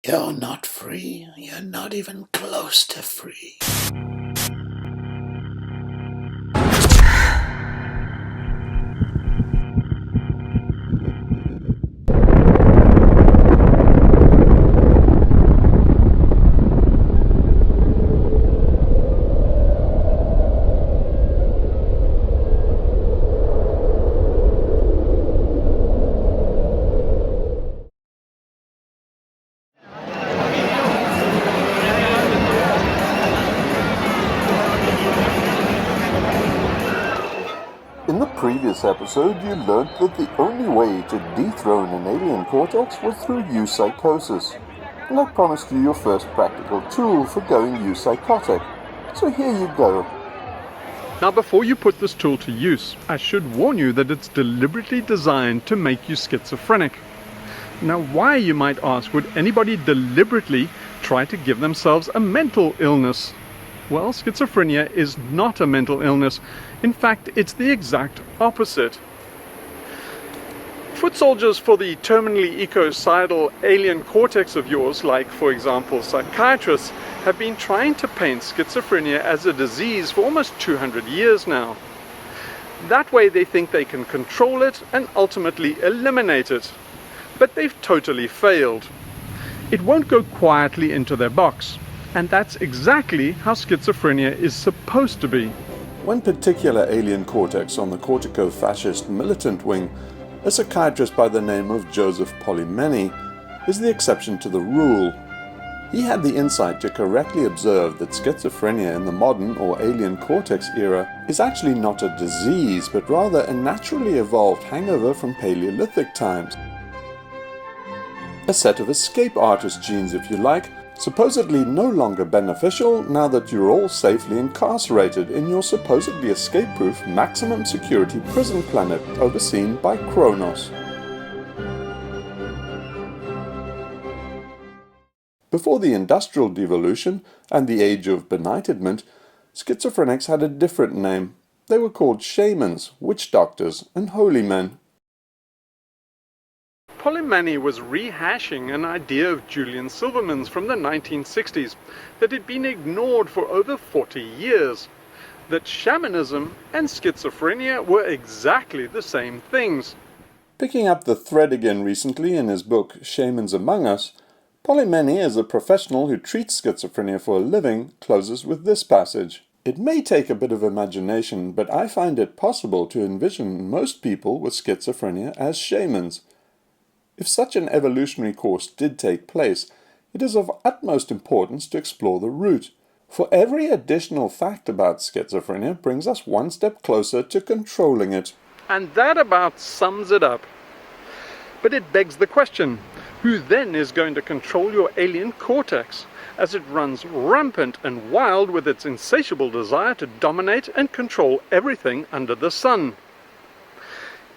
You're not free. You're not even close to free. In the previous episode, you learned that the only way to dethrone an alien cortex was through eupyschosis. And I promised you your first practical tool for going eupsychotic. So here you go. Now, before you put this tool to use, I should warn you that it's deliberately designed to make you schizophrenic. Now, why, you might ask, would anybody deliberately try to give themselves a mental illness? Well, schizophrenia is not a mental illness. In fact, it's the exact opposite. Foot soldiers for the terminally ecocidal alien cortex of yours, like, for example, psychiatrists, have been trying to paint schizophrenia as a disease for almost 200 years now. That way they think they can control it and ultimately eliminate it. But they've totally failed. It won't go quietly into their box. And that's exactly how schizophrenia is supposed to be. One particular alien cortex on the cortico-fascist militant wing, a psychiatrist by the name of Joseph Polymeni, is the exception to the rule. He had the insight to correctly observe that schizophrenia in the modern or alien cortex era is actually not a disease, but rather a naturally evolved hangover from Paleolithic times. A set of escape artist genes, if you like, supposedly no longer beneficial now that you're all safely incarcerated in your supposedly escape-proof maximum security prison planet overseen by Kronos. Before the industrial devolution and the age of benightedment, schizophrenics had a different name. They were called shamans, witch doctors, and holy men. Polymeni was rehashing an idea of Julian Silverman's from the 1960s that had been ignored for over 40 years, that shamanism and schizophrenia were exactly the same things. Picking up the thread again recently in his book Shamans Among Us, Polymeni, as a professional who treats schizophrenia for a living, closes with this passage. It may take a bit of imagination, but I find it possible to envision most people with schizophrenia as shamans. If such an evolutionary course did take place, it is of utmost importance to explore the root, for every additional fact about schizophrenia brings us one step closer to controlling it. And that about sums it up. But it begs the question, who then is going to control your alien cortex, as it runs rampant and wild with its insatiable desire to dominate and control everything under the sun?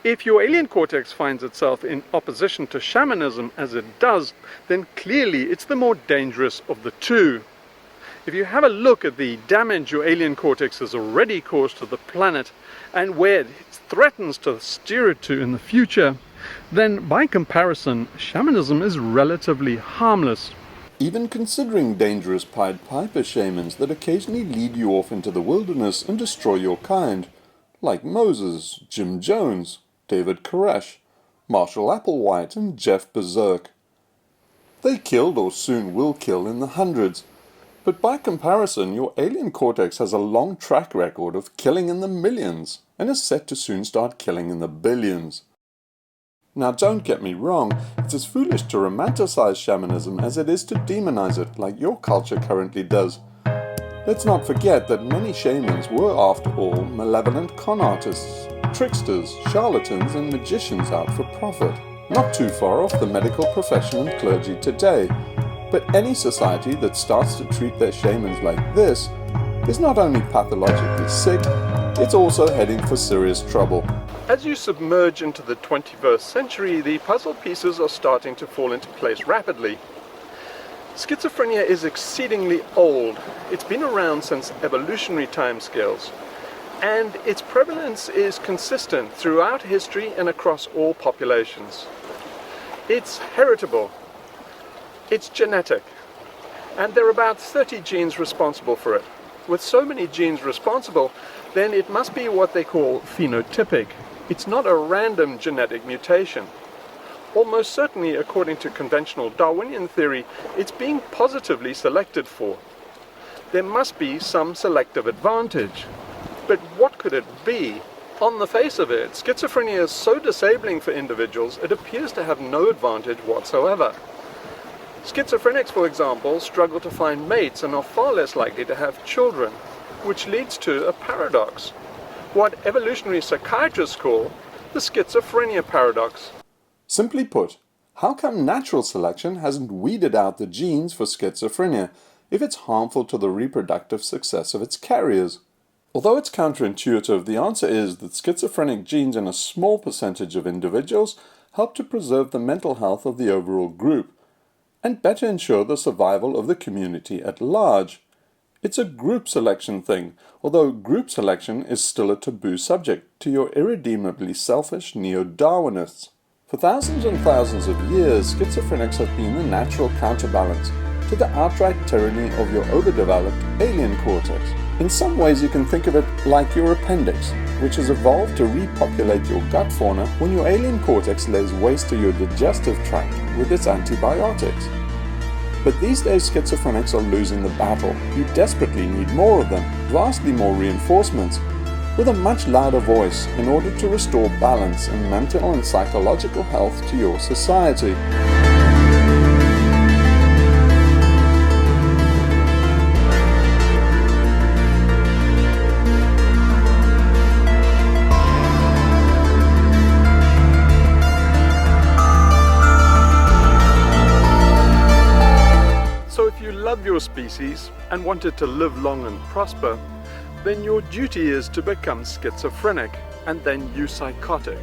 If your alien cortex finds itself in opposition to shamanism as it does, then clearly it's the more dangerous of the two. If you have a look at the damage your alien cortex has already caused to the planet, and where it threatens to steer it to in the future, then by comparison, shamanism is relatively harmless. Even considering dangerous Pied Piper shamans that occasionally lead you off into the wilderness and destroy your kind, like Moses, Jim Jones, David Koresh, Marshall Applewhite, and Jeff Berserk. They killed or soon will kill in the hundreds, but by comparison your alien cortex has a long track record of killing in the millions, and is set to soon start killing in the billions. Now don't get me wrong, it's as foolish to romanticize shamanism as it is to demonize it like your culture currently does. Let's not forget that many shamans were, after all, malevolent con artists, tricksters, charlatans, and magicians out for profit. Not too far off the medical profession and clergy today. But any society that starts to treat their shamans like this is not only pathologically sick, it's also heading for serious trouble. As you submerge into the 21st century, the puzzle pieces are starting to fall into place rapidly. Schizophrenia is exceedingly old. It's been around since evolutionary timescales, and its prevalence is consistent throughout history and across all populations. It's heritable. It's genetic, and there are about 30 genes responsible for it. With so many genes responsible, then it must be what they call phenotypic. It's not a random genetic mutation. Almost certainly, according to conventional Darwinian theory, it's being positively selected for. There must be some selective advantage. But what could it be? On the face of it, schizophrenia is so disabling for individuals, it appears to have no advantage whatsoever. Schizophrenics, for example, struggle to find mates and are far less likely to have children, which leads to a paradox. What evolutionary psychiatrists call the schizophrenia paradox. Simply put, how come natural selection hasn't weeded out the genes for schizophrenia if it's harmful to the reproductive success of its carriers? Although it's counterintuitive, the answer is that schizophrenic genes in a small percentage of individuals help to preserve the mental health of the overall group, and better ensure the survival of the community at large. It's a group selection thing, although group selection is still a taboo subject to your irredeemably selfish neo-Darwinists. For thousands and thousands of years, schizophrenics have been the natural counterbalance to the outright tyranny of your overdeveloped alien cortex. In some ways you can think of it like your appendix, which has evolved to repopulate your gut fauna when your alien cortex lays waste to your digestive tract with its antibiotics. But these days schizophrenics are losing the battle. You desperately need more of them, vastly more reinforcements, with a much louder voice in order to restore balance and mental and psychological health to your society. Love your species and want it to live long and prosper, then your duty is to become schizophrenic and then eupsychotic,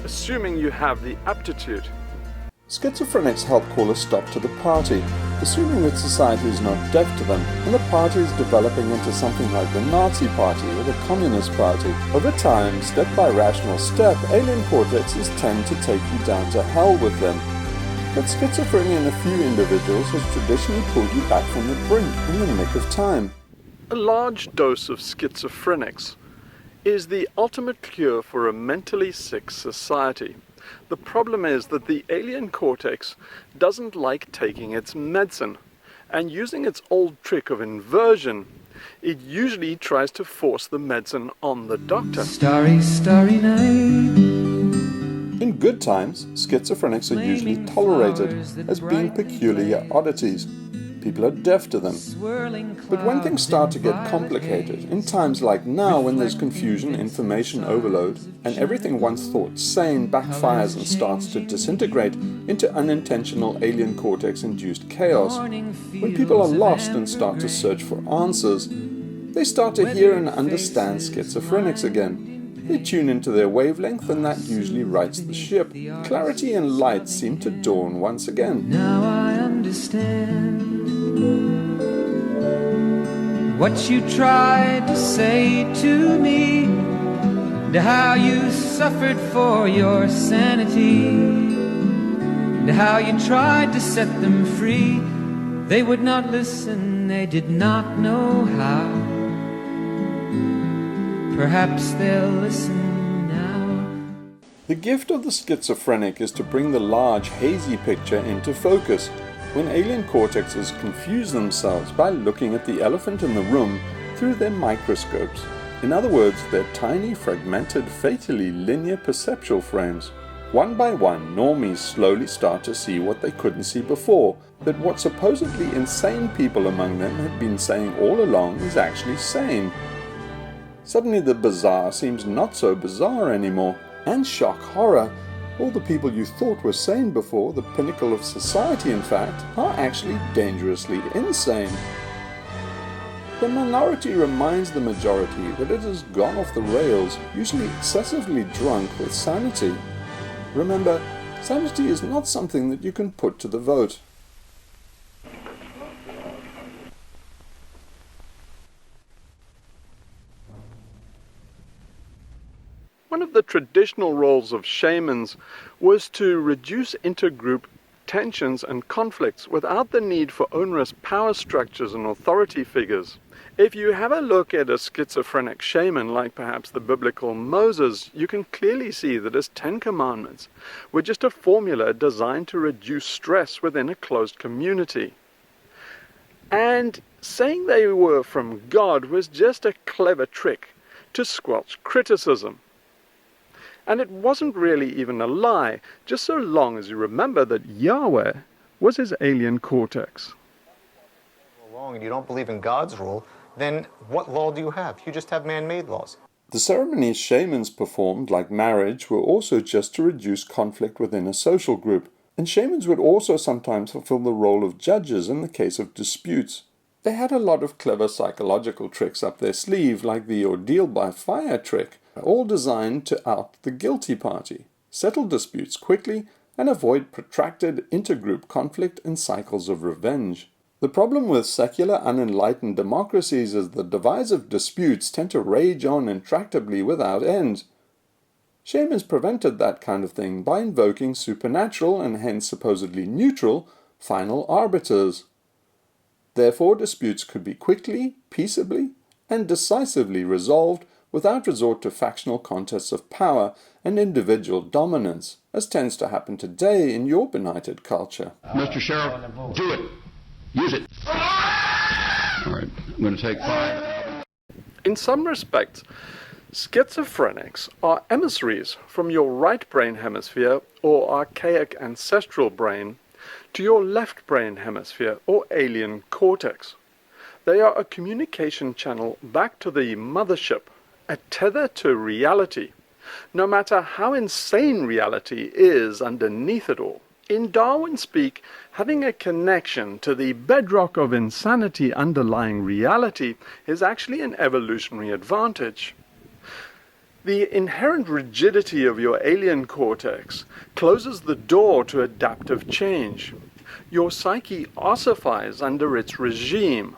assuming you have the aptitude. Schizophrenics help call a stop to the party, assuming that society is not deaf to them and the party is developing into something like the Nazi Party or the Communist Party. Over time, step by rational step, alien cortexes tend to take you down to hell with them. But schizophrenia in a few individuals has traditionally pulled you back from the brink in the nick of time. A large dose of schizophrenics is the ultimate cure for a mentally sick society. The problem is that the alien cortex doesn't like taking its medicine, and using its old trick of inversion, it usually tries to force the medicine on the doctor. Starry, starry night. In good times, schizophrenics are usually tolerated as being peculiar oddities. People are deaf to them. But when things start to get complicated, in times like now when there's confusion, information overload, and everything once thought sane backfires and starts to disintegrate into unintentional alien cortex-induced chaos, when people are lost and start to search for answers, they start to hear and understand schizophrenics again. They tune into their wavelength and that usually rights the ship. Clarity and light seem to dawn once again. Now I understand what you tried to say to me, and how you suffered for your sanity, and how you tried to set them free. They would not listen, they did not know how. Perhaps they'll listen now. The gift of the schizophrenic is to bring the large, hazy picture into focus, when alien cortexes confuse themselves by looking at the elephant in the room through their microscopes. In other words, their tiny, fragmented, fatally linear perceptual frames. One by one, normies slowly start to see what they couldn't see before, that what supposedly insane people among them had been saying all along is actually sane. Suddenly the bizarre seems not so bizarre anymore, and shock horror, all the people you thought were sane before, the pinnacle of society in fact, are actually dangerously insane. The minority reminds the majority that it has gone off the rails, usually excessively drunk with sanity. Remember, sanity is not something that you can put to the vote. One of the traditional roles of shamans was to reduce intergroup tensions and conflicts without the need for onerous power structures and authority figures. If you have a look at a schizophrenic shaman like perhaps the biblical Moses, you can clearly see that his 10 commandments were just a formula designed to reduce stress within a closed community. And saying they were from God was just a clever trick to squelch criticism. And it wasn't really even a lie, just so long as you remember that Yahweh was his alien cortex. And you don't believe in God's rule, then what law do you have? You just have man-made laws. The ceremonies shamans performed, like marriage, were also just to reduce conflict within a social group, and shamans would also sometimes fulfill the role of judges in the case of disputes. They had a lot of clever psychological tricks up their sleeve, like the ordeal by fire trick, all designed to out the guilty party, settle disputes quickly, and avoid protracted intergroup conflict and cycles of revenge. The problem with secular, unenlightened democracies is that divisive disputes tend to rage on intractably without end. Shamans prevented that kind of thing by invoking supernatural, and hence supposedly neutral, final arbiters. Therefore, disputes could be quickly, peaceably, and decisively resolved without resort to factional contests of power and individual dominance, as tends to happen today in your benighted culture. Mr. Sheriff, do it. Use it. All right, I'm going to take 5. In some respects, schizophrenics are emissaries from your right brain hemisphere or archaic ancestral brain to your left brain hemisphere or alien cortex. They are a communication channel back to the mothership, a tether to reality, no matter how insane reality is underneath it all. In Darwin speak, having a connection to the bedrock of insanity underlying reality is actually an evolutionary advantage. The inherent rigidity of your alien cortex closes the door to adaptive change. Your psyche ossifies under its regime.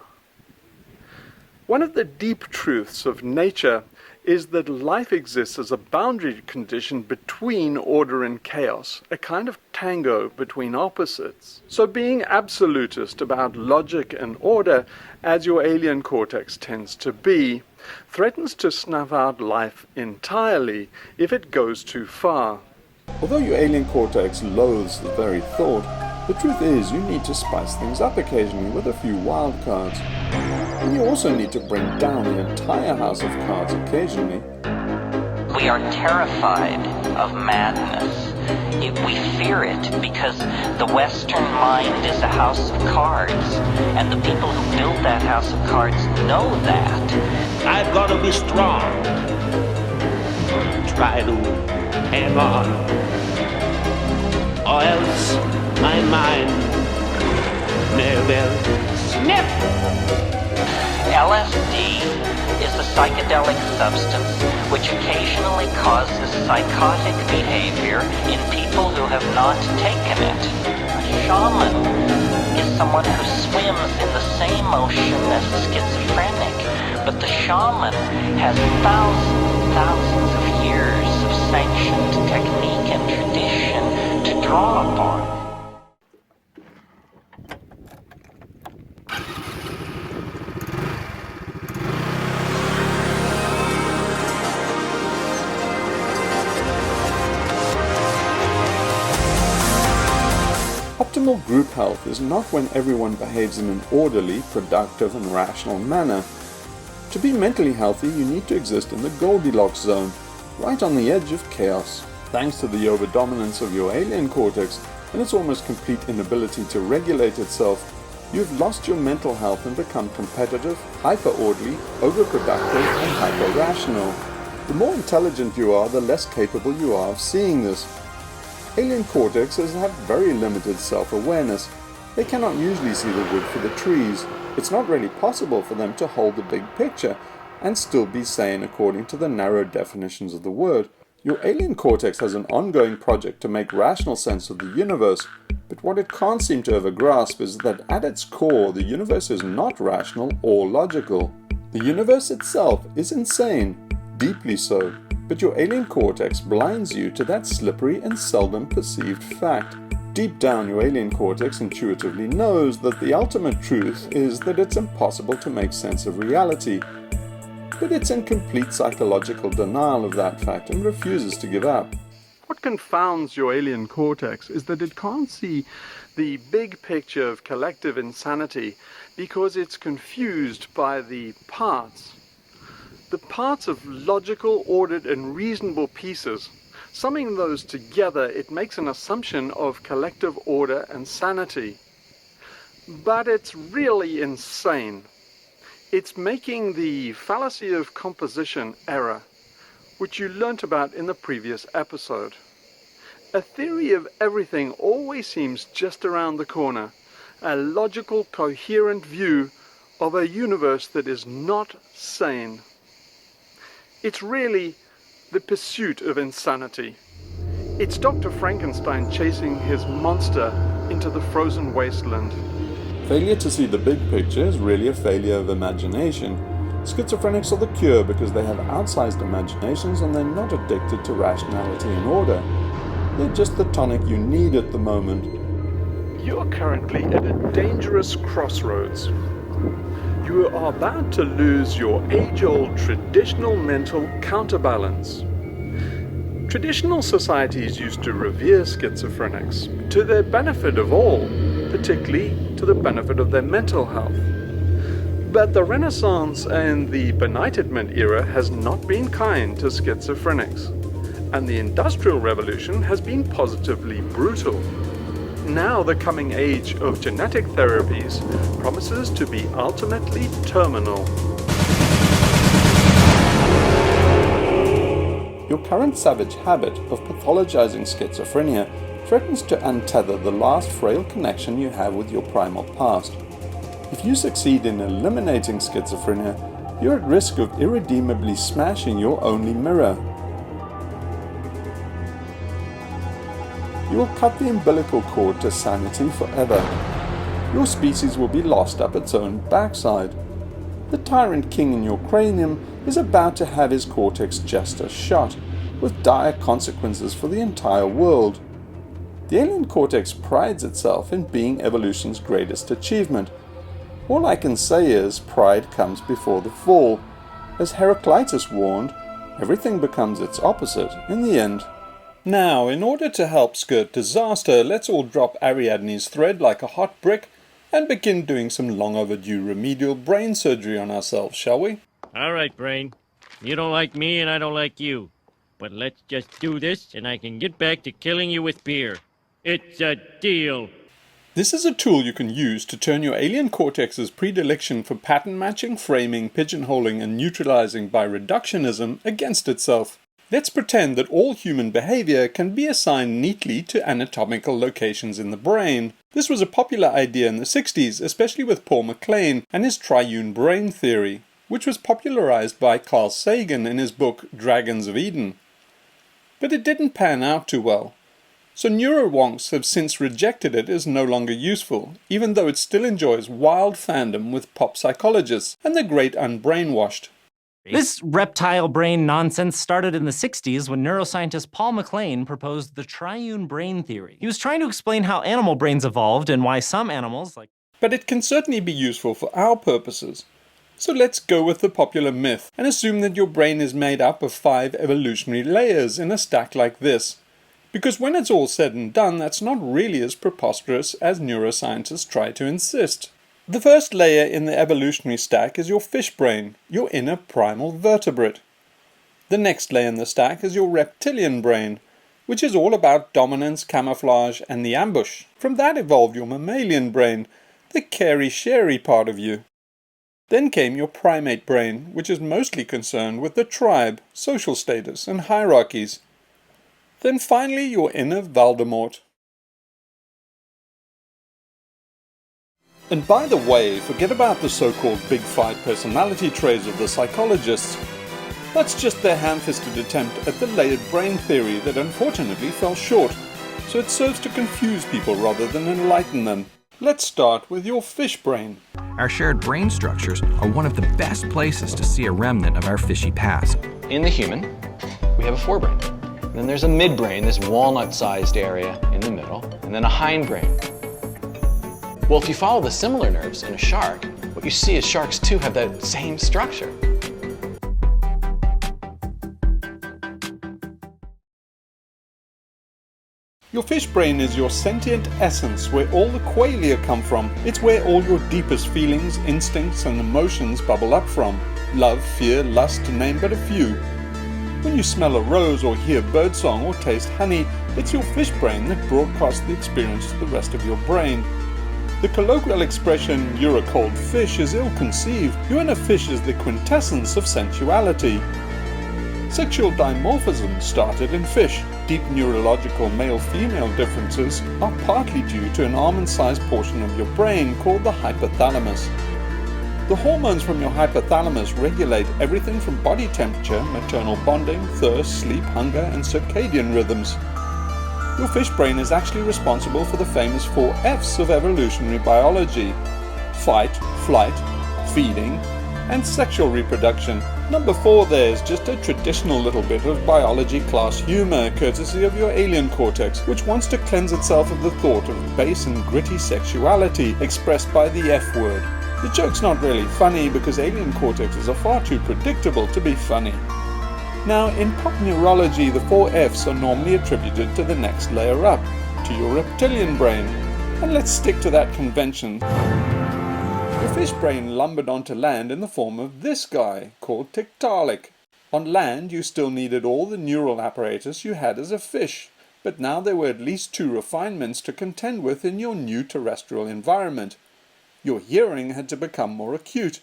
One of the deep truths of nature is that life exists as a boundary condition between order and chaos, a kind of tango between opposites. So being absolutist about logic and order, as your alien cortex tends to be, threatens to snuff out life entirely if it goes too far. Although your alien cortex loathes the very thought, the truth is you need to spice things up occasionally with a few wild cards. And you also need to bring down the entire house of cards occasionally. We are terrified of madness. We fear it because the Western mind is a house of cards, and the people who build that house of cards know that. I've got to be strong. Try to hang on, or else my mind may well snap. LSD is a psychedelic substance which occasionally causes psychotic behavior in people who have not taken it. A shaman is someone who swims in the same ocean as a schizophrenic, but the shaman has thousands of years of sanctioned technique and tradition to draw upon. Optimal group health is not when everyone behaves in an orderly, productive, and rational manner. To be mentally healthy, you need to exist in the Goldilocks zone, right on the edge of chaos. Thanks to the overdominance of your alien cortex and its almost complete inability to regulate itself, you've lost your mental health and become competitive, hyper-orderly, overproductive, and hyper-rational. The more intelligent you are, the less capable you are of seeing this. Alien cortexes have very limited self-awareness. They cannot usually see the wood for the trees. It's not really possible for them to hold the big picture and still be sane according to the narrow definitions of the word. Your alien cortex has an ongoing project to make rational sense of the universe, but what it can't seem to ever grasp is that at its core, the universe is not rational or logical. The universe itself is insane, deeply so. But your alien cortex blinds you to that slippery and seldom perceived fact. Deep down, your alien cortex intuitively knows that the ultimate truth is that it's impossible to make sense of reality. But it's in complete psychological denial of that fact and refuses to give up. What confounds your alien cortex is that it can't see the big picture of collective insanity because it's confused by the parts. The parts of logical, ordered, and reasonable pieces. Summing those together, it makes an assumption of collective order and sanity. But it's really insane. It's making the fallacy of composition error, which you learnt about in the previous episode. A theory of everything always seems just around the corner, a logical, coherent view of a universe that is not sane. It's really the pursuit of insanity. It's Dr. Frankenstein chasing his monster into the frozen wasteland. Failure to see the big picture is really a failure of imagination. Schizophrenics are the cure because they have outsized imaginations and they're not addicted to rationality and order. They're just the tonic you need at the moment. You're currently at a dangerous crossroads. You are about to lose your age-old traditional mental counterbalance. Traditional societies used to revere schizophrenics to their benefit of all, particularly to the benefit of their mental health. But the Renaissance and the Enlightenment era has not been kind to schizophrenics, and the Industrial Revolution has been positively brutal. Now the coming age of genetic therapies promises to be ultimately terminal. Your current savage habit of pathologizing schizophrenia threatens to untether the last frail connection you have with your primal past. If you succeed in eliminating schizophrenia, you're at risk of irredeemably smashing your only mirror. You will cut the umbilical cord to sanity forever. Your species will be lost up its own backside. The tyrant king in your cranium is about to have his cortex jester shot, with dire consequences for the entire world. The alien cortex prides itself in being evolution's greatest achievement. All I can say is pride comes before the fall. As Heraclitus warned, everything becomes its opposite in the end. Now, in order to help skirt disaster, let's all drop Ariadne's thread like a hot brick and begin doing some long overdue remedial brain surgery on ourselves, shall we? All right, Brain. You don't like me and I don't like you. But let's just do this and I can get back to killing you with beer. It's a deal. This is a tool you can use to turn your alien cortex's predilection for pattern matching, framing, pigeonholing, and neutralizing by reductionism against itself. Let's pretend that all human behavior can be assigned neatly to anatomical locations in the brain. This was a popular idea in the 60s, especially with Paul MacLean and his triune brain theory, which was popularized by Carl Sagan in his book Dragons of Eden. But it didn't pan out too well. So neurowonks have since rejected it as no longer useful, even though it still enjoys wild fandom with pop psychologists and the great unbrainwashed. This reptile brain nonsense started in the 60s when neuroscientist Paul MacLean proposed the triune brain theory. He was trying to explain how animal brains evolved and why some animals, like... But it can certainly be useful for our purposes. So let's go with the popular myth and assume that your brain is made up of 5 evolutionary layers in a stack like this. Because when it's all said and done, that's not really as preposterous as neuroscientists try to insist. The first layer in the evolutionary stack is your fish brain, your inner primal vertebrate. The next layer in the stack is your reptilian brain, which is all about dominance, camouflage, and the ambush. From that evolved your mammalian brain, the carey-sharey part of you. Then came your primate brain, which is mostly concerned with the tribe, social status, and hierarchies. Then finally your inner Voldemort. And by the way, forget about the so-called Big Five personality traits of the psychologists. That's just their ham-fisted attempt at the layered brain theory that unfortunately fell short, so it serves to confuse people rather than enlighten them. Let's start with your fish brain. Our shared brain structures are one of the best places to see a remnant of our fishy past. In the human, we have a forebrain. Then there's a midbrain, this walnut-sized area in the middle. And and then a hindbrain. Well, if you follow the similar nerves in a shark, what you see is sharks too have that same structure. Your fish brain is your sentient essence, where all the qualia come from. It's where all your deepest feelings, instincts and emotions bubble up from. Love, fear, lust, to name but a few. When you smell a rose or hear birdsong or taste honey, it's your fish brain that broadcasts the experience to the rest of your brain. The colloquial expression, "you're a cold fish," is ill-conceived. Your inner fish is the quintessence of sensuality. Sexual dimorphism started in fish. Deep neurological male-female differences are partly due to an almond-sized portion of your brain called the hypothalamus. The hormones from your hypothalamus regulate everything from body temperature, maternal bonding, thirst, sleep, hunger, and circadian rhythms. Your fish brain is actually responsible for the famous 4 F's of evolutionary biology: fight, flight, feeding, and sexual reproduction. Number 4 there is just a traditional little bit of biology class humor, courtesy of your alien cortex, which wants to cleanse itself of the thought of base and gritty sexuality expressed by the F word. The joke's not really funny because alien cortexes are far too predictable to be funny. Now, in pop neurology, the 4 F's are normally attributed to the next layer up, to your reptilian brain. And let's stick to that convention. The fish brain lumbered onto land in the form of this guy, called Tiktaalik. On land, you still needed all the neural apparatus you had as a fish, but now there were at least 2 refinements to contend with in your new terrestrial environment. Your hearing had to become more acute,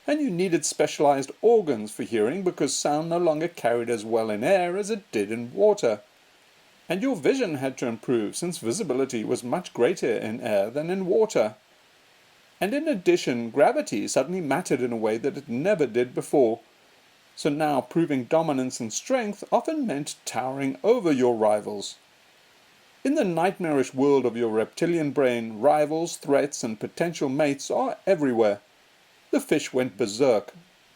and you needed specialized organs for hearing because sound no longer carried as well in air as it did in water. And your vision had to improve since visibility was much greater in air than in water. And in addition, gravity suddenly mattered in a way that it never did before. So now proving dominance and strength often meant towering over your rivals. In the nightmarish world of your reptilian brain, rivals, threats, and potential mates are everywhere. The fish went berserk.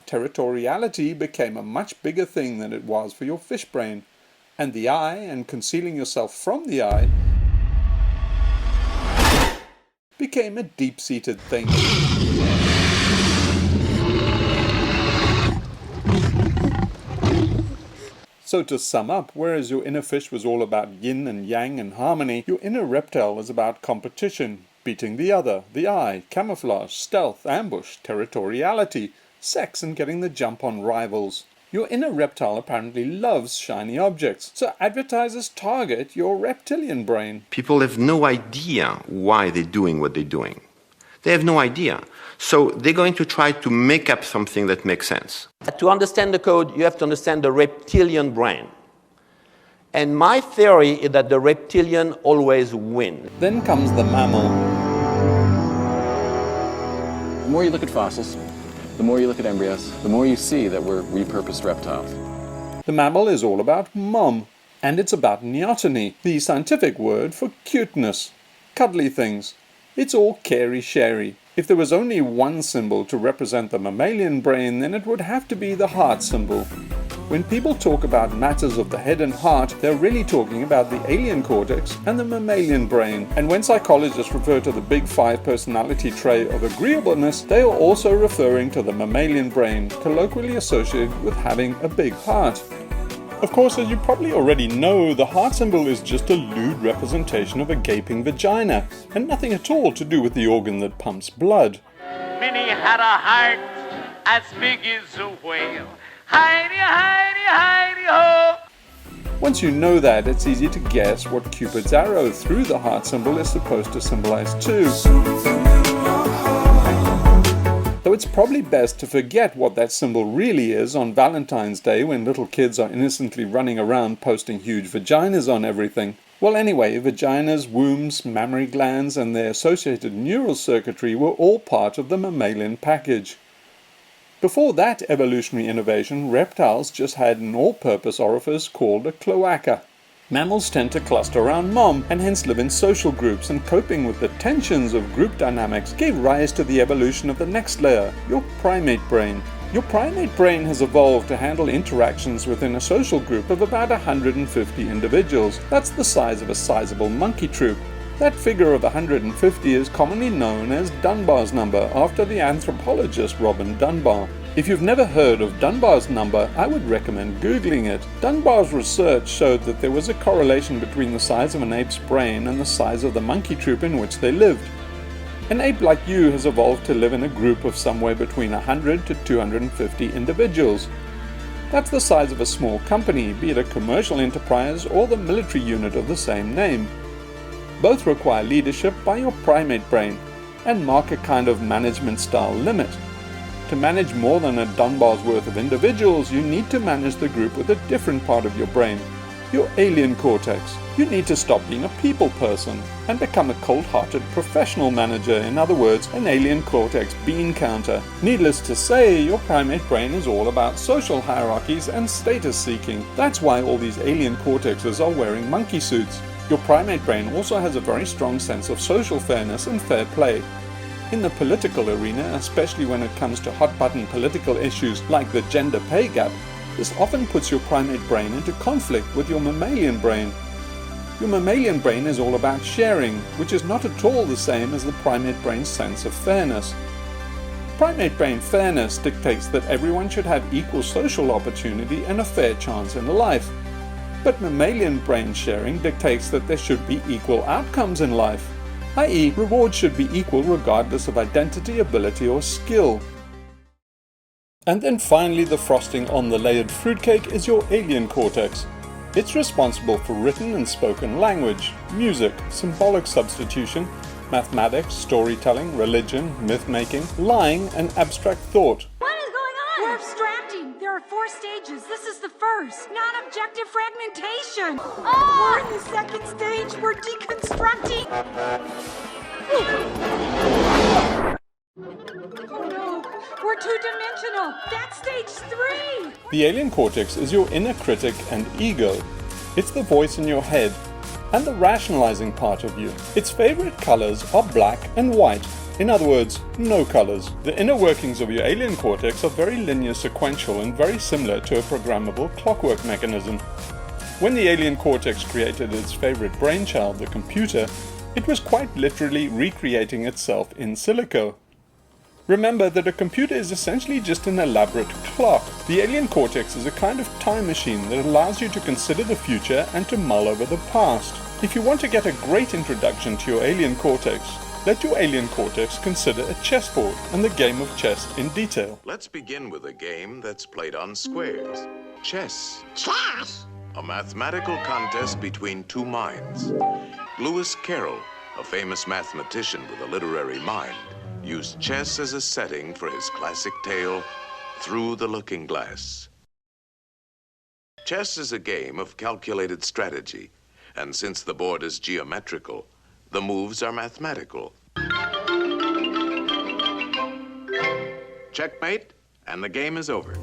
Territoriality became a much bigger thing than it was for your fish brain, and the eye, and concealing yourself from the eye, became a deep-seated thing. So to sum up, whereas your inner fish was all about yin and yang and harmony, your inner reptile is about competition, beating the other, the eye, camouflage, stealth, ambush, territoriality, sex, and getting the jump on rivals. Your inner reptile apparently loves shiny objects, so advertisers target your reptilian brain. People have no idea why they're doing what they're doing. They have no idea. So they're going to try to make up something that makes sense. To understand the code, you have to understand the reptilian brain. And my theory is that the reptilian always win. Then comes the mammal. The more you look at fossils, the more you look at embryos, the more you see that we're repurposed reptiles. The mammal is all about mom, and it's about neoteny, the scientific word for cuteness. Cuddly things. It's all carey-sherry. If there was only one symbol to represent the mammalian brain, then it would have to be the heart symbol. When people talk about matters of the head and heart, they're really talking about the alien cortex and the mammalian brain. And when psychologists refer to the big 5 personality trait of agreeableness, they are also referring to the mammalian brain, colloquially associated with having a big heart. Of course, as you probably already know, the heart symbol is just a lewd representation of a gaping vagina, and nothing at all to do with the organ that pumps blood. Minnie had a heart as big as a whale. Heidi, Heidi, Heidi, ho! Once you know that, it's easy to guess what Cupid's arrow through the heart symbol is supposed to symbolize too. Though it's probably best to forget what that symbol really is on Valentine's Day when little kids are innocently running around posting huge vaginas on everything. Well anyway, vaginas, wombs, mammary glands and their associated neural circuitry were all part of the mammalian package. Before that evolutionary innovation, reptiles just had an all-purpose orifice called a cloaca. Mammals tend to cluster around mom and hence live in social groups, and coping with the tensions of group dynamics gave rise to the evolution of the next layer, your primate brain. Your primate brain has evolved to handle interactions within a social group of about 150 individuals. That's the size of a sizable monkey troop. That figure of 150 is commonly known as Dunbar's number, after the anthropologist Robin Dunbar. If you've never heard of Dunbar's number, I would recommend Googling it. Dunbar's research showed that there was a correlation between the size of an ape's brain and the size of the monkey troop in which they lived. An ape like you has evolved to live in a group of somewhere between 100 to 250 individuals. That's the size of a small company, be it a commercial enterprise or the military unit of the same name. Both require leadership by your primate brain and mark a kind of management style limit. To manage more than a Dunbar's worth of individuals, you need to manage the group with a different part of your brain, your alien cortex. You need to stop being a people person and become a cold-hearted professional manager, in other words, an alien cortex bean counter. Needless to say, your primate brain is all about social hierarchies and status seeking. That's why all these alien cortexes are wearing monkey suits. Your primate brain also has a very strong sense of social fairness and fair play. In the political arena, especially when it comes to hot-button political issues like the gender pay gap, this often puts your primate brain into conflict with your mammalian brain. Your mammalian brain is all about sharing, which is not at all the same as the primate brain's sense of fairness. Primate brain fairness dictates that everyone should have equal social opportunity and a fair chance in life. But mammalian brain sharing dictates that there should be equal outcomes in life, i.e., rewards should be equal regardless of identity, ability, or skill. And then finally, the frosting on the layered fruitcake is your alien cortex. It's responsible for written and spoken language, music, symbolic substitution, mathematics, storytelling, religion, myth-making, lying, and abstract thought. What is going on? We're abstracting. There are 4 stages. This is the first. Non-objective fragmentation. Oh! We're in the second stage. We're deconstructing. Oh no, we're 2-dimensional. That's stage 3. The alien cortex is your inner critic and ego. It's the voice in your head and the rationalizing part of you. Its favorite colors are black and white. In other words, no colors. The inner workings of your alien cortex are very linear, sequential, and very similar to a programmable clockwork mechanism. When the alien cortex created its favorite brainchild, the computer, it was quite literally recreating itself in silico. Remember that a computer is essentially just an elaborate clock. The alien cortex is a kind of time machine that allows you to consider the future and to mull over the past. If you want to get a great introduction to your alien cortex, let your alien cortex consider a chessboard and the game of chess in detail. Let's begin with a game that's played on squares. Chess. Chess? A mathematical contest between 2 minds. Lewis Carroll, a famous mathematician with a literary mind, used chess as a setting for his classic tale, Through the Looking Glass. Chess is a game of calculated strategy, and since the board is geometrical, the moves are mathematical. Checkmate, and the game is over.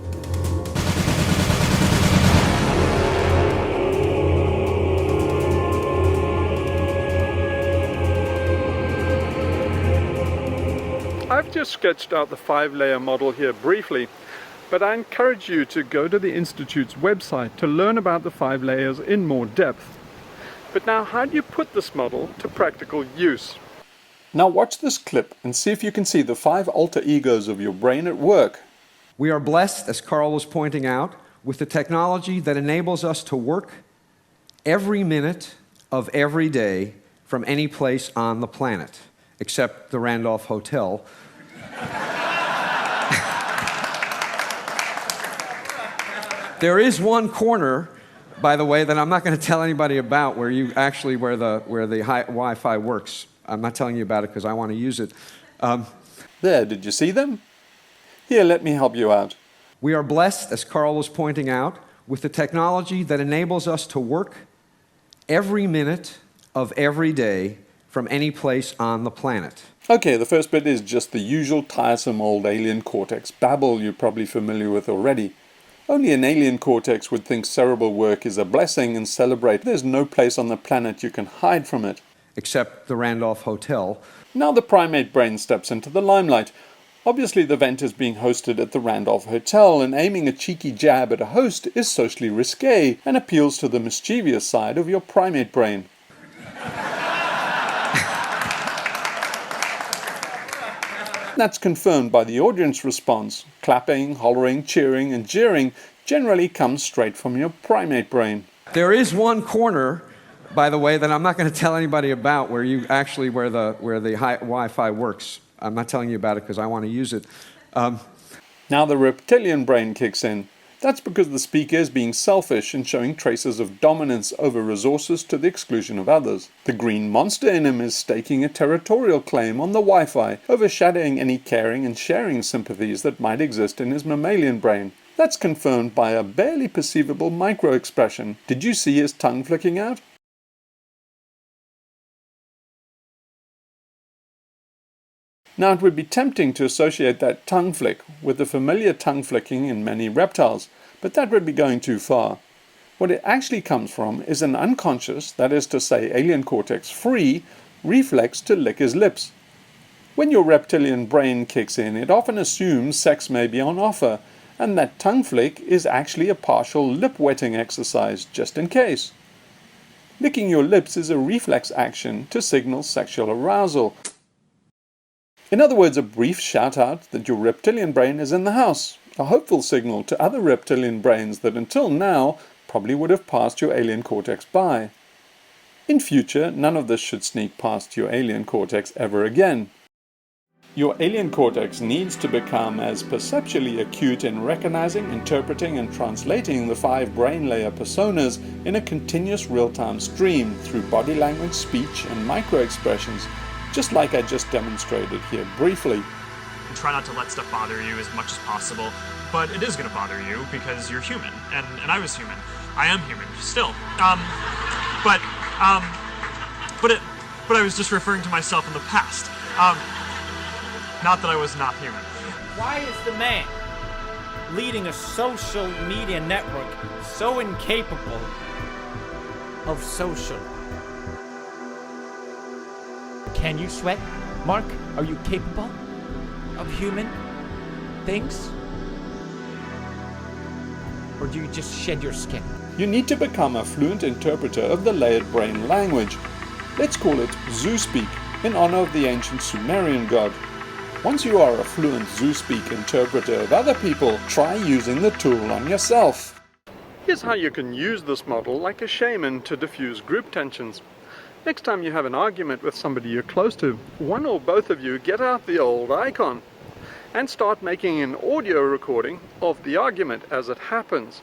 I've just sketched out the 5-layer model here briefly, but I encourage you to go to the Institute's website to learn about the 5 layers in more depth. But now, how do you put this model to practical use? Now watch this clip and see if you can see the 5 alter egos of your brain at work. We are blessed, as Carl was pointing out, with the technology that enables us to work every minute of every day from any place on the planet, except the Randolph Hotel. There is one corner, by the way, that I'm not going to tell anybody about where the Wi-Fi works. I'm not telling you about it because I want to use it. There, did you see them? Here, let me help you out. We are blessed, as Carl was pointing out, with the technology that enables us to work every minute of every day from any place on the planet. Okay, the first bit is just the usual tiresome old alien cortex babble you're probably familiar with already. Only an alien cortex would think cerebral work is a blessing and celebrate there's no place on the planet you can hide from it. Except the Randolph Hotel. Now the primate brain steps into the limelight. Obviously the event is being hosted at the Randolph Hotel, and aiming a cheeky jab at a host is socially risque and appeals to the mischievous side of your primate brain. That's confirmed by the audience response. Clapping, hollering, cheering, and jeering generally comes straight from your primate brain. There is one corner, by the way, that I'm not going to tell anybody about where the Wi-Fi works. I'm not telling you about it because I want to use it. Now the reptilian brain kicks in. That's because the speaker is being selfish and showing traces of dominance over resources to the exclusion of others. The green monster in him is staking a territorial claim on the Wi-Fi, overshadowing any caring and sharing sympathies that might exist in his mammalian brain. That's confirmed by a barely perceivable micro-expression. Did you see his tongue flicking out? Now it would be tempting to associate that tongue flick with the familiar tongue flicking in many reptiles, but that would be going too far. What it actually comes from is an unconscious, that is to say alien cortex free, reflex to lick his lips. When your reptilian brain kicks in, it often assumes sex may be on offer, and that tongue flick is actually a partial lip wetting exercise, just in case. Licking your lips is a reflex action to signal sexual arousal. In other words, a brief shout-out that your reptilian brain is in the house, a hopeful signal to other reptilian brains that until now probably would have passed your alien cortex by. In future, none of this should sneak past your alien cortex ever again. Your alien cortex needs to become as perceptually acute in recognizing, interpreting, and translating the 5 brain layer personas in a continuous real-time stream through body language, speech, and micro-expressions, just like I just demonstrated here briefly. And try not to let stuff bother you as much as possible, but it is going to bother you because you're human, and I was human. I am human, still. But I was just referring to myself in the past. Not that I was not human. Why is the man leading a social media network so incapable of social? Can you sweat, Mark? Are you capable of human things? Or do you just shed your skin? You need to become a fluent interpreter of the layered brain language. Let's call it Zoo-speak, in honor of the ancient Sumerian god. Once you are a fluent Zoo-speak interpreter of other people, try using the tool on yourself. Here's how you can use this model like a shaman to diffuse group tensions. Next time you have an argument with somebody you're close to, one or both of you get out the old icon and start making an audio recording of the argument as it happens.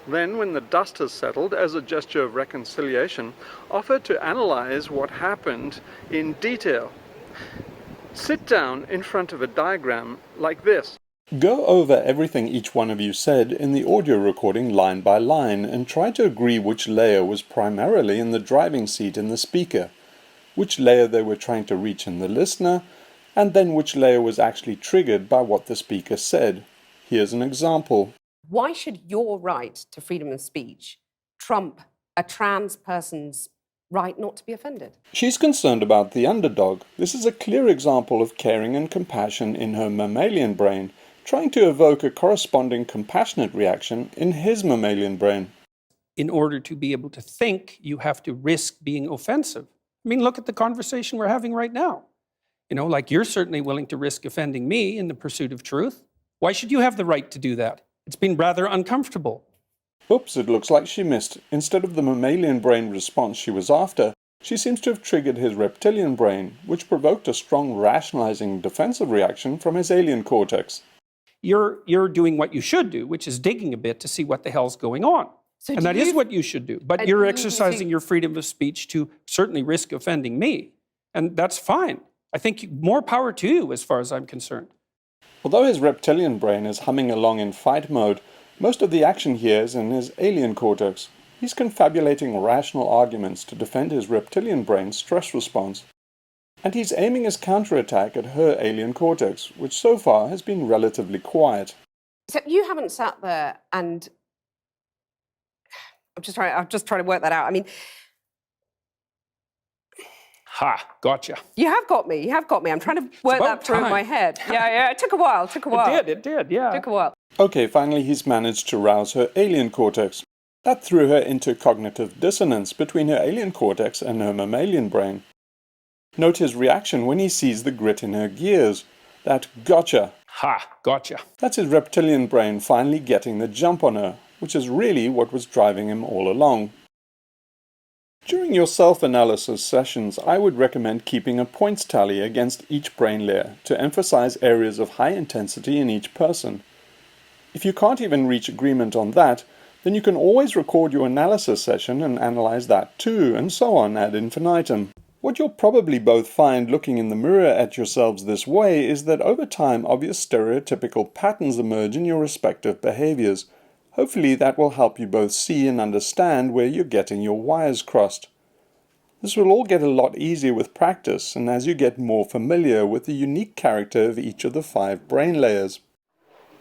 Then, when the dust has settled, as a gesture of reconciliation, offer to analyze what happened in detail. Sit down in front of a diagram like this. Go over everything each one of you said in the audio recording line by line and try to agree which layer was primarily in the driving seat in the speaker, which layer they were trying to reach in the listener, and then which layer was actually triggered by what the speaker said. Here's an example. Why should your right to freedom of speech trump a trans person's right not to be offended? She's concerned about the underdog. This is a clear example of caring and compassion in her mammalian brain, trying to evoke a corresponding compassionate reaction in his mammalian brain. In order to be able to think, you have to risk being offensive. I mean, look at the conversation we're having right now. You know, like you're certainly willing to risk offending me in the pursuit of truth. Why should you have the right to do that? It's been rather uncomfortable. Oops, it looks like she missed. Instead of the mammalian brain response she was after, she seems to have triggered his reptilian brain, which provoked a strong rationalizing defensive reaction from his alien cortex. You're doing what you should do, which is digging a bit to see what the hell's going on. And that is what you should do. But you're exercising your freedom of speech to certainly risk offending me. And that's fine. I think more power to you as far as I'm concerned. Although his reptilian brain is humming along in fight mode, most of the action here is in his alien cortex. He's confabulating rational arguments to defend his reptilian brain's stress response. And he's aiming his counterattack at her alien cortex, which so far has been relatively quiet. So you haven't sat there and... I'm just trying to work that out. I mean... Ha, gotcha. You have got me. I'm trying to work that through in my head. Yeah, it took a while. It did, yeah. It took a while. Okay, finally he's managed to rouse her alien cortex. That threw her into cognitive dissonance between her alien cortex and her mammalian brain. Note his reaction when he sees the grit in her gears. That gotcha. Ha, gotcha. That's his reptilian brain finally getting the jump on her, which is really what was driving him all along. During your self-analysis sessions, I would recommend keeping a points tally against each brain layer to emphasize areas of high intensity in each person. If you can't even reach agreement on that, then you can always record your analysis session and analyze that too, and so on ad infinitum. What you'll probably both find looking in the mirror at yourselves this way is that over time obvious stereotypical patterns emerge in your respective behaviors. Hopefully that will help you both see and understand where you're getting your wires crossed. This will all get a lot easier with practice and as you get more familiar with the unique character of each of the 5 brain layers.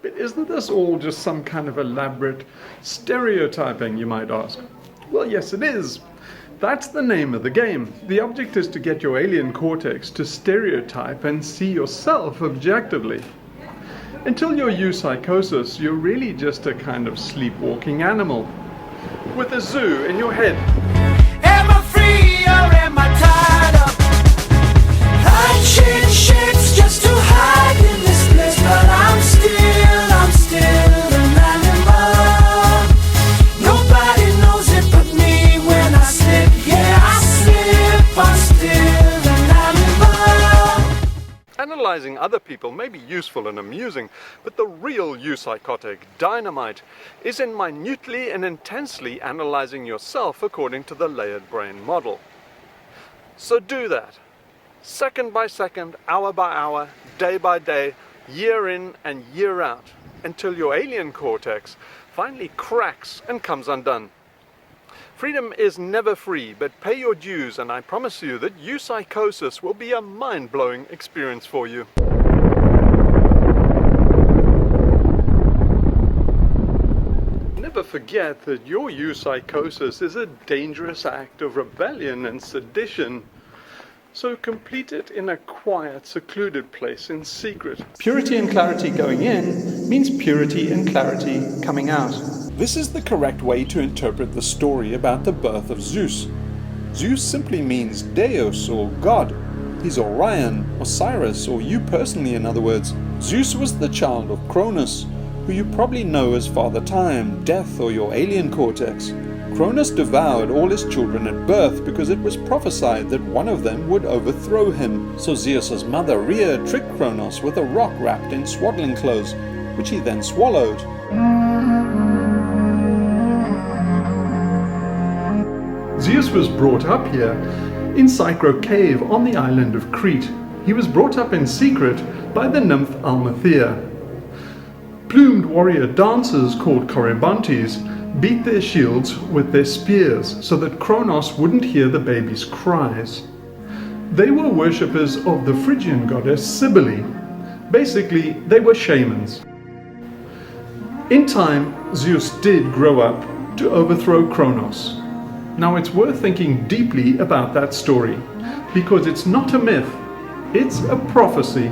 But isn't this all just some kind of elaborate stereotyping, you might ask? Well, yes it is. That's the name of the game. The object is to get your alien cortex to stereotype and see yourself objectively. Until your eupyschosis, you're really just a kind of sleepwalking animal with a zoo in your head. Am I free or am I tied up? I change shapes just to hide in this place, but I'm still an animal. Nobody knows it but me when I slip, yeah I slip, I'm still an animal. Analyzing other people may be useful and amusing, but the real eupsychotic dynamite is in minutely and intensely analyzing yourself according to the layered brain model. So do that, second by second, hour by hour, day by day, year in and year out, until your alien cortex finally cracks and comes undone. Freedom is never free, but pay your dues and I promise you that eupyschosis will be a mind-blowing experience for you. Never forget that your eupyschosis is a dangerous act of rebellion and sedition. So complete it in a quiet, secluded place in secret. Purity and clarity going in means purity and clarity coming out. This is the correct way to interpret the story about the birth of Zeus. Zeus simply means Deus or God. He's Orion, Osiris, or you personally in other words. Zeus was the child of Cronus, who you probably know as Father Time, Death, or your alien cortex. Cronus devoured all his children at birth because it was prophesied that one of them would overthrow him. So Zeus's mother Rhea tricked Cronus with a rock wrapped in swaddling clothes, which he then swallowed. Zeus was brought up here in Psychro Cave on the island of Crete. He was brought up in secret by the nymph Almathea. Plumed warrior dancers called Corybantes beat their shields with their spears so that Kronos wouldn't hear the baby's cries. They were worshippers of the Phrygian goddess Cybele. Basically, they were shamans. In time, Zeus did grow up to overthrow Kronos. Now it's worth thinking deeply about that story, because it's not a myth, it's a prophecy.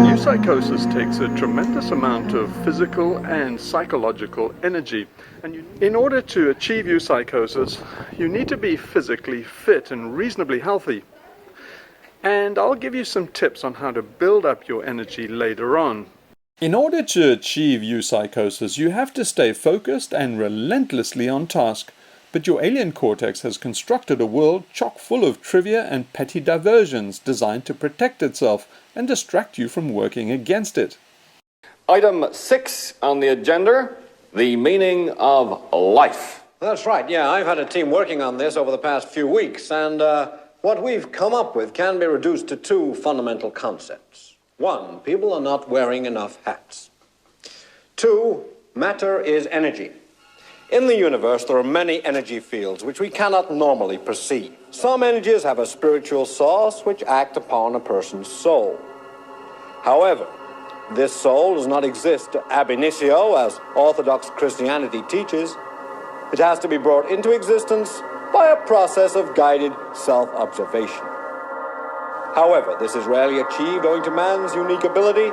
Eupyschosis takes a tremendous amount of physical and psychological energy, and in order to achieve eupyschosis, you need to be physically fit and reasonably healthy. And I'll give you some tips on how to build up your energy later on. In order to achieve eupyschosis, you have to stay focused and relentlessly on task. But your alien cortex has constructed a world chock full of trivia and petty diversions designed to protect itself and distract you from working against it. Item 6 on the agenda, the meaning of life. That's right, yeah. I've had a team working on this over the past few weeks, and what we've come up with can be reduced to two fundamental concepts. One, people are not wearing enough hats. Two, matter is energy. In the universe, there are many energy fields which we cannot normally perceive. Some energies have a spiritual source which act upon a person's soul. However, this soul does not exist ab initio, as Orthodox Christianity teaches. It has to be brought into existence by a process of guided self-observation. However, this is rarely achieved owing to man's unique ability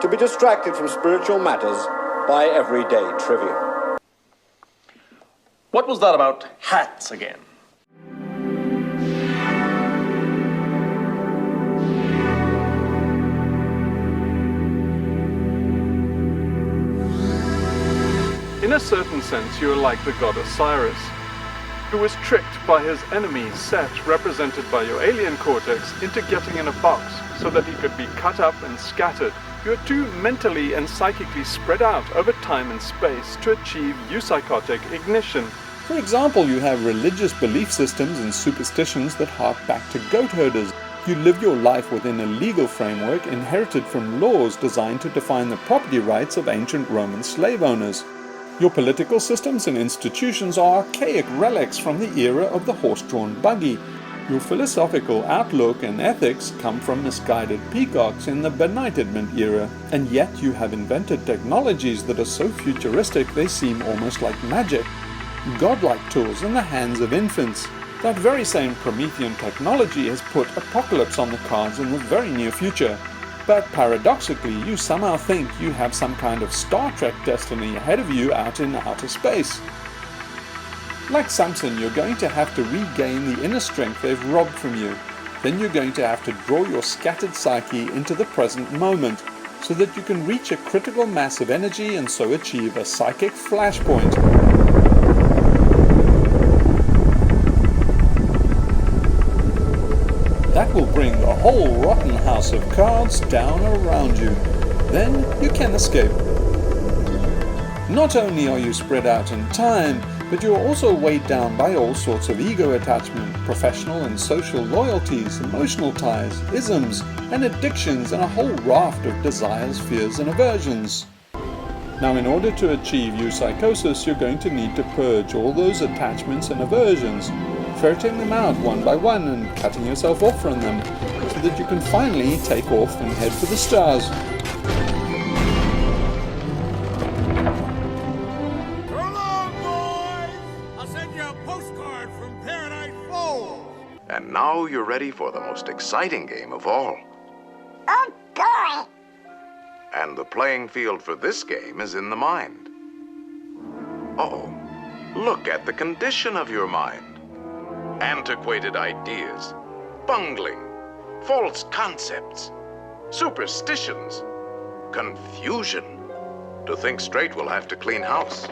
to be distracted from spiritual matters by everyday trivia. What was that about hats again? In a certain sense, you are like the god Osiris, who was tricked by his enemy Set, represented by your alien cortex, into getting in a box so that he could be cut up and scattered. You are too mentally and psychically spread out over time and space to achieve eucycotic ignition. For example, you have religious belief systems and superstitions that hark back to goat herders. You live your life within a legal framework inherited from laws designed to define the property rights of ancient Roman slave owners. Your political systems and institutions are archaic relics from the era of the horse-drawn buggy. Your philosophical outlook and ethics come from misguided peacocks in the Benighted era, and yet you have invented technologies that are so futuristic they seem almost like magic. Godlike tools in the hands of infants. That very same Promethean technology has put apocalypse on the cards in the very near future. But paradoxically, you somehow think you have some kind of Star Trek destiny ahead of you out in outer space. Like Samson, you're going to have to regain the inner strength they've robbed from you. Then you're going to have to draw your scattered psyche into the present moment, so that you can reach a critical mass of energy and so achieve a psychic flashpoint. That will bring the whole rotten house of cards down around you. Then you can escape. Not only are you spread out in time, but you're also weighed down by all sorts of ego attachment, professional and social loyalties, emotional ties, isms, and addictions, and a whole raft of desires, fears, and aversions. Now, in order to achieve eupyschosis, you're going to need to purge all those attachments and aversions, ferreting them out one by one and cutting yourself off from them, so that you can finally take off and head for the stars. And now you're ready for the most exciting game of all. Oh, boy! And the playing field for this game is in the mind. Uh-oh. Look at the condition of your mind. Antiquated ideas, bungling, false concepts, superstitions, confusion. To think straight, we'll have to clean house.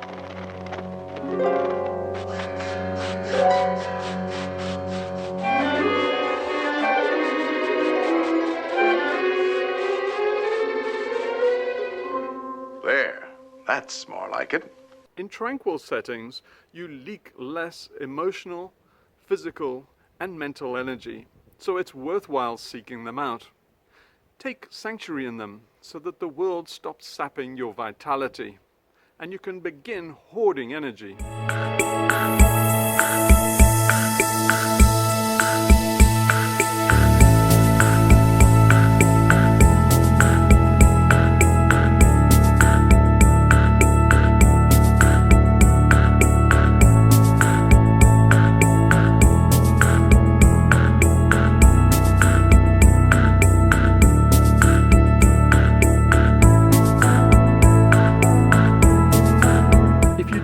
There, that's more like it. In tranquil settings, you leak less emotional, physical, and mental energy, so it's worthwhile seeking them out. Take sanctuary in them so that the world stops sapping your vitality, and you can begin hoarding energy.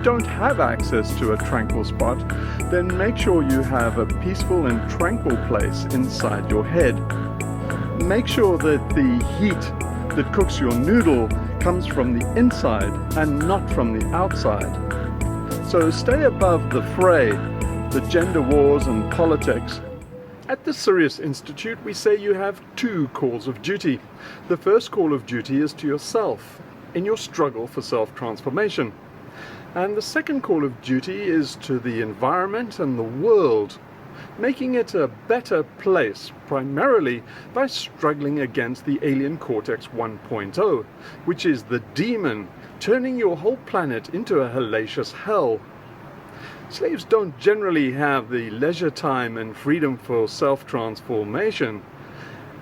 Don't have access to a tranquil spot, then make sure you have a peaceful and tranquil place inside your head. Make sure that the heat that cooks your noodle comes from the inside and not from the outside. So stay above the fray, the gender wars and politics. At the Sirius Institute, we say you have two calls of duty. The first call of duty is to yourself. in your struggle for self-transformation. And the second call of duty is to the environment and the world, making it a better place, primarily by struggling against the alien Cortex 1.0, which is the demon, turning your whole planet into a hellacious hell. Slaves don't generally have the leisure time and freedom for self-transformation.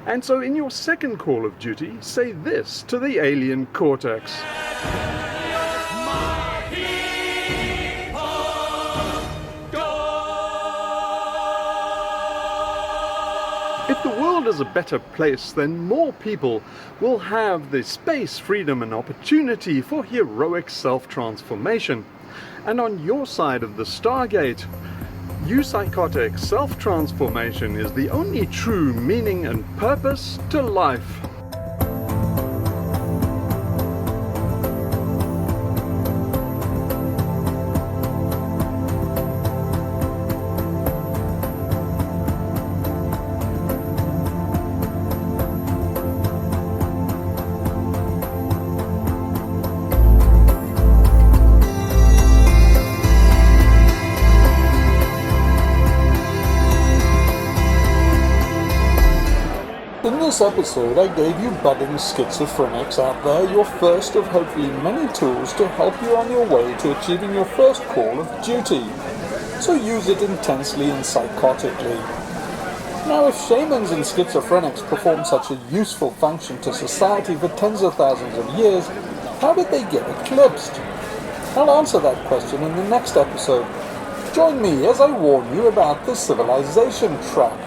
And so in your second call of duty, say this to the alien Cortex. If the world is a better place, then more people will have the space, freedom, and opportunity for heroic self-transformation. And on your side of the Stargate, eupsychotic self-transformation is the only true meaning and purpose to life. In this episode, I gave you budding schizophrenics out there your first of hopefully many tools to help you on your way to achieving your first call of duty. So use it intensely and psychotically. Now, if shamans and schizophrenics perform such a useful function to society for tens of thousands of years, how did they get eclipsed? I'll answer that question in the next episode. Join me as I warn you about the civilization trap.